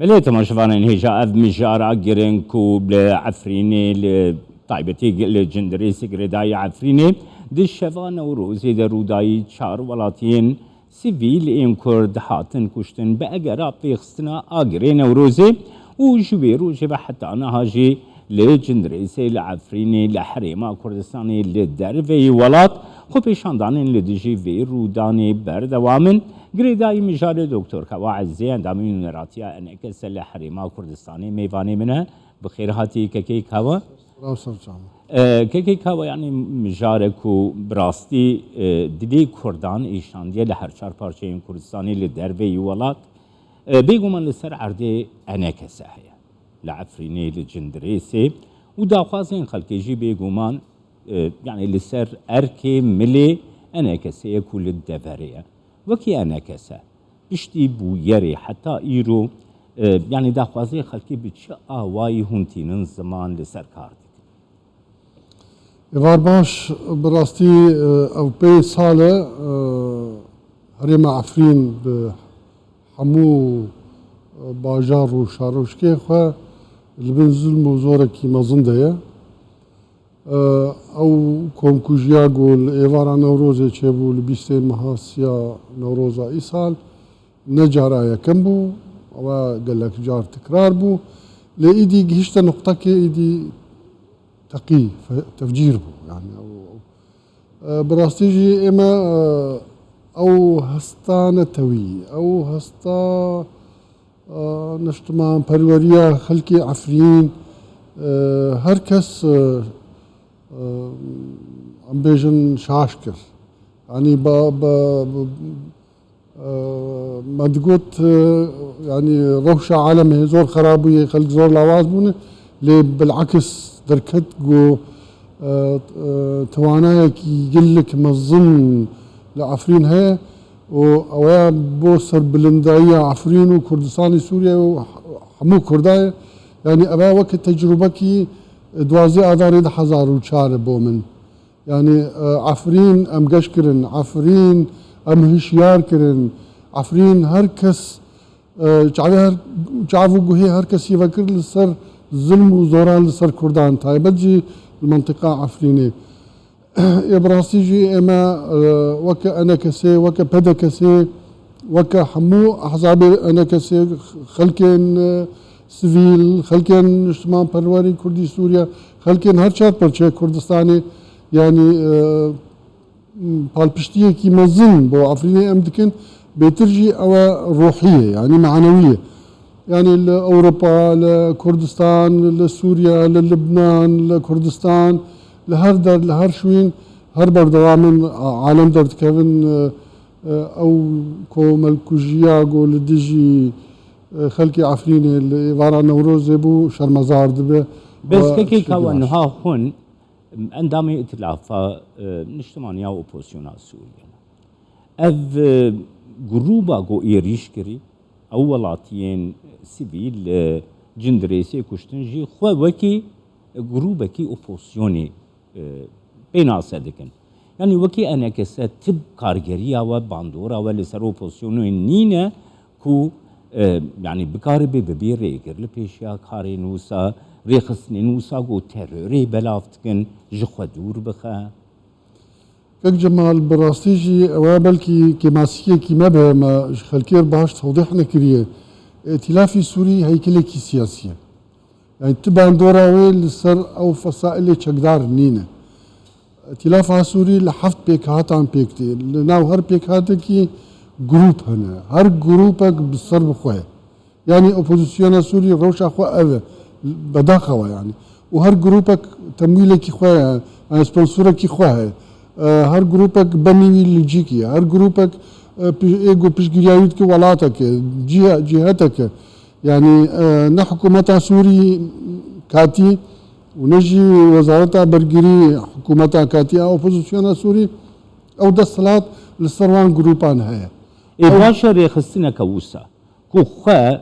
بله تماشاوانان هجا اف مجارا گرنکو عفرینه طایبتی لجندریسی گردای عفرینه دی شوان و روزی در رودایی چار ولاتین سیویل این کرد هاتن کشتن به اگر پیخستنا آگره نوروزی و جویرو جبه حتی آنها هاجی لجندریسی لعفرینه لحریما کردستانی لدروی ولات خو پیشاندانین لدیجی وی رودانی بردوامن گریدای مجال دکتر کوا عزیز اندامی نراتیا انکس لحریما کردستانی میوانی منه بخیر هاتی که کوا که کوا یعنی مجاره کو براستی دیدی کردان ایشاندیه لهر چار پارچه این کردستانی لدروی ولات بيقوم لسر عردي أنا كساحية لعفريني لجندريسي وداخوازين خلقيجي بيقومان يعني لسر أركي ملي أنا كساية كل الدفارية وكي أنا كسا بشتي بو يري حتى إيرو يعني داخوازين خلقي بتشا واي هونتينن زمان لسر كاردك إفار باش براستي أو بي صالة هريما عفرين همو باجار و شاروشکی خو لبن ظلم و زورکی مزنده او کمکوجیا گول ایوارا نوروز چه بو لبیست محاسیا نوروزا ای سال نجارا یکم بو و قالك جار تكرار بو لإيدي جهشت نقطة كإيدي تقي تفجير بو يعني أو براستيجي إما او هستا نتوي او هستا نشتمان پروريا خلقي عفرين هر کس عم بيجن شاشكر يعني ما تقول يعني روشة عالمي زور خرابية خلق زور لواز بونه لي بالعكس دركت جو توانايك يقلك مظن لعفرين هي وأويا بوصر بلندائية عفرين وكردستاني سوريا وحمو كرداي يعني أبا وقت تجربكي دوازي آذاري ده حزار وشار بومن يعني عفرين أم قشكرن عفرين أم هشيار كرن عفرين هركس جعفو قهي هركس يفكر لسر ظلم وزوران لسر كردان تايبجي المنطقة عفريني إبراسيجي إما وكا أنا كسي وكا بدا كسي وكا حمو أحزاب أنا كسي خلكين سيفيل خلكين اجتماع پرواري كردي سوريا خلكين هر چار پرچه كردستاني يعني بالبشتية كي مزن بو عفريني أمدكن بيترجي أو روحية يعني معنوية يعني لأوروبا لكردستان لسوريا للبنان لكردستان لهر در لهر شوين هر بردوامن عالم در تكون او كو ملكوجيا قو لديجي خلقي عفرين الوارا نوروز بو شرمزار دبه بس كي كونها هون اندامي ائتلافا نشتمانيا وأوبوزيونا سوريا اف جروبا قو ايريش كري اولاتين سيفيل جندريسي كشتنجي خو وكي جروبا كي أوبوزيوني بين صدقن يعني وكي أنا كسا تب كارجريا وباندورا ولسر أوبوزيونو نينا كو يعني بكاربي ببير ريجر لبيشيا كاري نوسا ريخصني نوسا قو تروري بلافتكن جخوا دور بخا كك جمال براستيجي اوابل كي ماسية كي ما ما خلكير باش توضيحنا كريه ائتلافي سوري هيكلكي سياسية يعني تبان دورا ويل سر او فصائل چقدار نينه ائتلاف سوري لحفت بيك هاتان بيكتي لناو هر بيك هاتكي جروب هنا هر جروبك بالصر بخوه يعني اوبوزيسيون سوري روشا خو اوه بداخوا يعني وهر جروبك تمويلك خوه يعني سبونسورك خوه هر جروبك بني لجيكي هر جروبك ايجو بيشجريايتك ولاتك جهتك يعني نحكومتها سوري كاتي ونجي وزارتها برجري حكومتها كاتي او اوبوزيسيون سوري او ده الصلاة للسروان جروبان هي باشا ريخستنا كوسا كو خا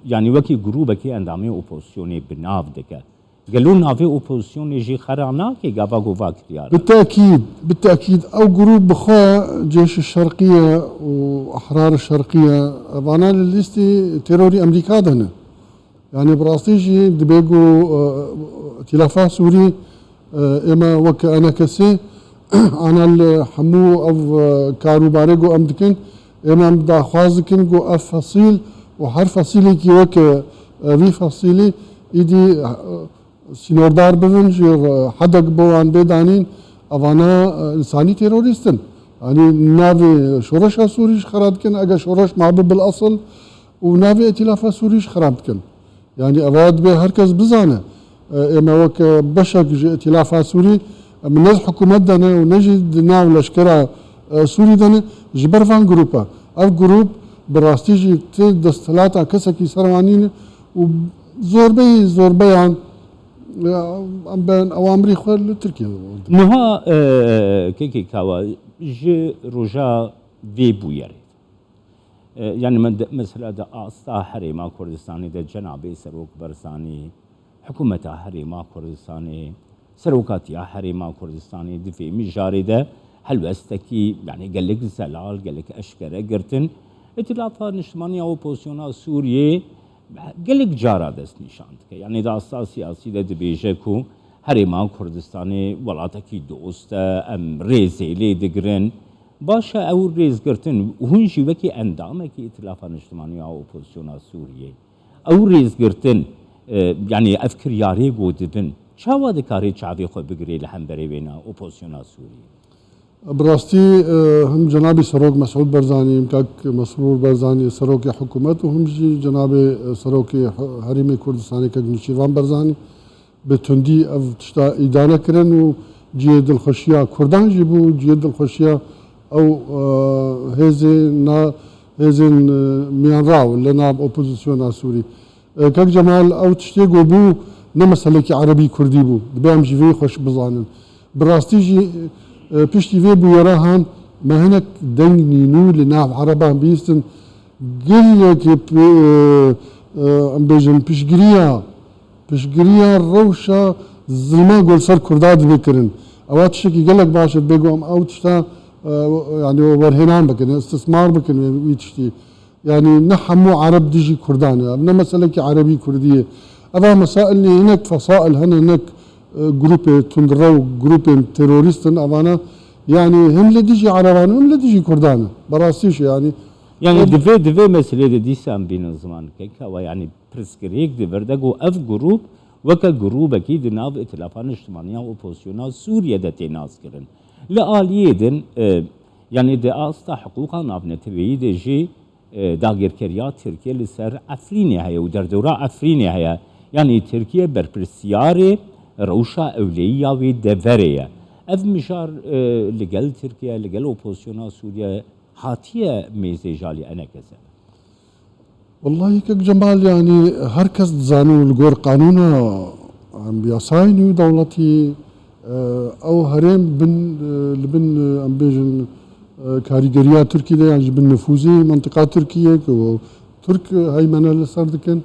يعني وكي جروبك اندامي اوبوزيوني بناف دكا قالوا نافي اوبوزيسيون يجي خرانا كي غابا غوفا كريار بالتاكيد او جروب بخوا جيش الشرقيه واحرار الشرقيه فانا الليستي تيروري امريكا دهنا يعني براستيجي دبيجو ائتلافات سوري اما وك انا كسي انا الحمو او كارو باريجو امدكن اما مدا خوازكن جو اف فصيل وحر فصيلي كي وك في فصيلي ايدي سينوردار بفن جير حدق بوان بيدانين افانا انساني تيروريستن يعني نافي شورش سوريش خرابكن اجا شورش معبب بالاصل ونافي ائتلافات سوريش خرابكن يعني افاد به هركز بزانه اما وك بشك ائتلافات سوري من نز حكومت دنا ونجد ناو لشكرا سوري دنا جبر فان جروبا اف جروب براستيجي دستلاتا كسكي سروانين وزور بيان ام بين اوامري خل تركيا نها كيكي كاوا جي روجا في بويري يعني من مثلا دا استا حريما كردستاني دا جنابي سروك برساني حكومة حريما كردستاني سروكاتيا حريما كردستاني دفي مجاري دا هلوستكي يعني قال لك زلال قال لك اشكره قرتن ائتلافات نشمانيا اوبوزيسيونا سوريا قال لك جارا دست نشاند يعني دا استا سياسي دا دبيجكو حريما كردستاني ولاتكي دوستا ام ريزي لي دقرن باشا او ريز قرتن وهن جيوكي اندامكي ائتلافات نشمانيا اوبوزيسيونا سوريا او ريز قرتن يعني افكر ياري قودبن شاوا دكاري شعبي خو بقري لحم بري بينا اوبوزيسيونا سوريا براستي هم جنابي سروق مسعود برزاني مكاك مسرور برزاني سروق حكومت وهم جنابي سروق حريمي كردستاني كاك نشيران برزاني بتندي اف تشتا ادانه كرن وجيد الخشيه كردان جيبو جيد الخشيه او هزن ميان راو لنا اوبوزيسيون سوري كاك جمال او تشتي بو نمسلك عربي كردي بو دبام جيفي خوش بزانن براستي جي بيشتي في بويراهان ما هناك دنج نينو لناف عربان بيستن قل لك ام بيجن بيشقريا الروشة الظلمة قول صار كرداد بكرن اوات شكي قال لك باشا بيقوم او تشتا يعني ورهنان بكن استثمار بكن ويتشتي يعني نحمو عرب ديجي كردان يعني مسألة عربي كردية هذا مسائل هناك فصائل هناك جروب تندرو جروب تيروريستن أبانا يعني هم لديجي عربان هم لديجي كردان براسيش يعني دفي مسألة دي سام بين الزمان كيكا ويعني برسكريك دفردقو اف جروب وكا جروب اكيد ناف ائتلافات اجتماعية اوبوزيسيونا سوريا دا تناس كرن لآليدن يعني دا استا حقوقا ناف نتبعي دي جي داغير كريا تركيا لسر افريني هيا ودردورا افريني هيا يعني تركيا بربرسياري روشا اوليا و دفريا اف مشار لقل تركيا لقل اوبوزيسيونا سوريا حاتيه ميزي جالي انا كذا والله كك جمال يعني هركز زانو الجور قانونا عم بيصاينو دولتي او هرم بن ام بيجن كاريجريا تركي ده يعني بن نفوذي منطقه تركيه ترك هيمنه لسردكن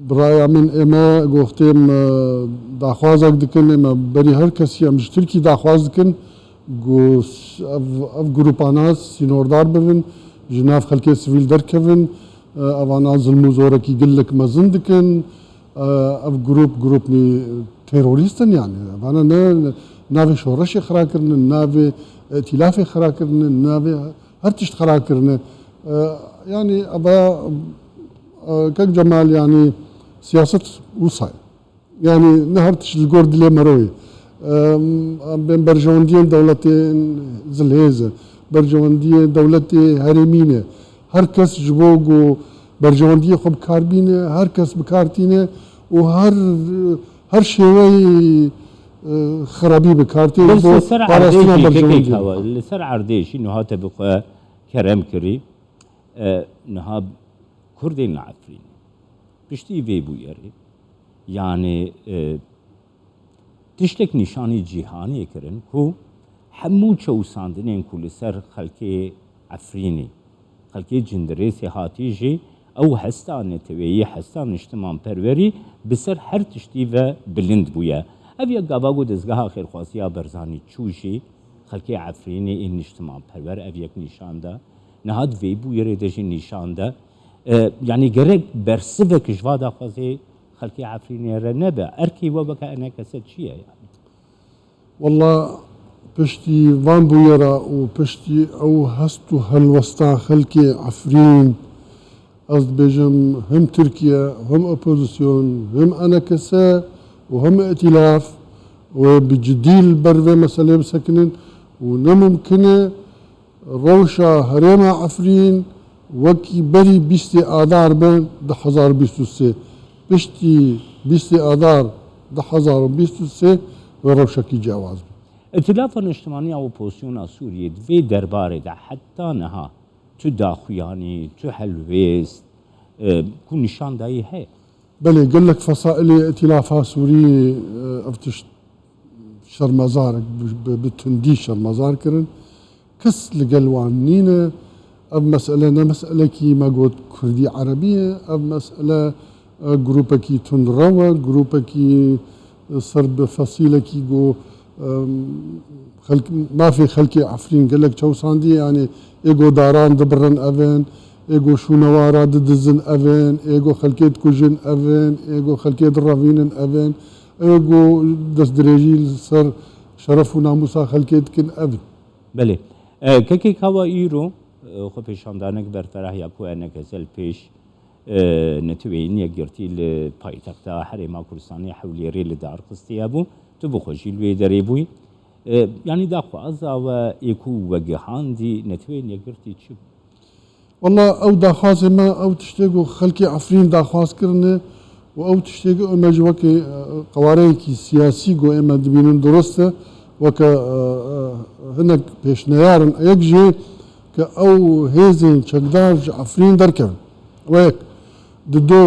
برايا من اما گفتم داخوازك دكن اما بري هر کسی ام تركي داخواز دكن گو اف گروپاناس سينوردار بفن جناف خلقي سيفيل دركفن اوانا ظلمو زوركي قلك مزن دكن اف جروب ني تيروريستن يعني اوانا نافي شورشي خراكرن نافي ائتلافي خراكرن نافي هر تشت خراكرن يعني ابا كك جمال يعني سياسة وصاية يعني نهرتش الجورد لي مروي بين برجوندين دولتين زلهيزة برجوندين دولتي هرمينة هركس جبوغو برجوندية خب كاربينة هركس بكارتينة هر شيوي خرابي بكارتي بس لسر عرديشي لسر عرديشي نها تبقى كرم كري نها كردين عفرين بشتي في بويري يعني تشتك نشاني جيهاني كرن كو حمو چو ساندنين كو لسر خلقي عفريني خلقي جندري سيحاتي جي او هستا نتوی هستا نشتمان پروری بسر هر تشتی و بلند بویا اویا گاواگو دزگاه خیرخواستیا برزانی چوشی خلکی عفرینی این نشتمان پرور اویک نشانده نهاد وی بوی ریدجی نشانده يعني جرك برسفة كشفادا خزي خلكي عفريني رنبا أركي وبك أنا كسد شيء يعني والله بشتي فان بويرا وبشتي أو هستو هالوسطا خلكي عفرين قصد بيجم هم تركيا هم أوبوزيسيون هم أنا كسا وهم ائتلاف وبجديل برفة مسألة مسكنين ونممكن روشا هريما عفرين وكي بري بيستي آذار بين 2023 بشتي بيستي آذار 2023 وروشكي جواز ائتلاف الاجتماعي او بوزيسيون سوريا في درباري دا حتى نها تداخياني تحلويست كون نشان داي هي بلي قال لك فصائل ائتلافها سوري افتش شرمزار بتندي شرمزار كرن كس لقلوانينا أب مسألة مسألة كي ما قلت كردي عربية أب مسألة جروبا كي تندروا جروبا كي صرب فصيلة كي جو خلق ما في خلقي عفرين قال لك شو صاندي يعني إيجو داران دبرن أفين إيجو شو نوارا ددزن أفين إيجو خلقيت كوجن أفين إيجو خلقيت رافين أفين إيجو دس دريجي صار شرف وناموسا خلقيت كن أفين بله كي كوا إيرو خو پیشاندانک برطرح یا کو انک سل پیش نتوین یگرتی لپایتخت حرم کردستانی حولی ریل دار قستیابو تو بخوشی لوی دری بوی يعني دا خوازا و ايكو وجهان دي نتوين يقرتي تشو والله او دا خاص ما او تشتاقوا خلقي عفرين دا خاص كرنا او تشتاقوا اما جواكي قواريكي سياسي جو اما دبينون درسته وك هناك بيش نيارن يجي كأو هيزن شقدار عفرين دركن ويك ددو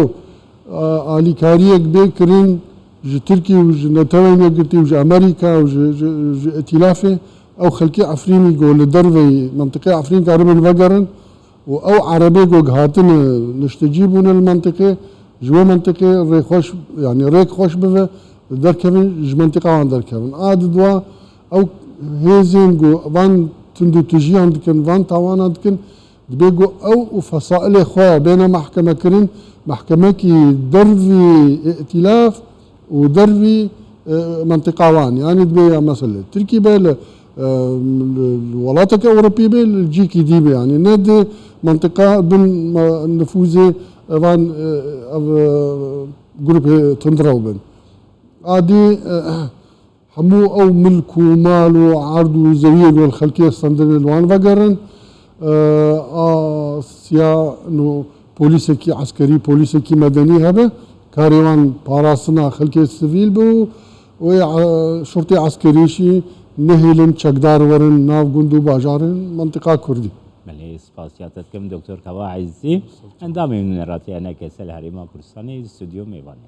آلي كاريك بيكرين جي تركي وجي نتوين يقرتي وجي أمريكا وجي ائتلافي أو خلقي عفرين يقول لدربي منطقة عفرين كاربن فقرن أو عربي جو هاتن نشتجيبون المنطقة جوا منطقة ريخوش يعني ريك خوش بفا دركبن جي منطقة عن دركبن دوا أو هيزن جو فان تندو تجي عندكن فان تاوان عندكن دبيجو او فصائل اخوة بين محكمة كرين محكمة كي درفي ائتلاف ودرفي منطقة وان يعني دبي مثلا تركي بيل الولايات الأوروبية بيل جيكي دي يعني ندي منطقة بين نفوذ فان جروب تندراوبن عادي همو او ملك ومال وعرض وزويل والخلقية الصندل الوان فقرن سيا انه بوليسكي عسكري بوليسكي مدني هذا كاريوان باراسنا خلقية السفيل بو وشرطي عسكري شي نهيلن چقدار ورن ناف قندو باجارن منطقة كردي ملي سپاسياتكم دكتور كوا عزي اندامي من راتي انا كسل هريما كردستاني استوديو ميواني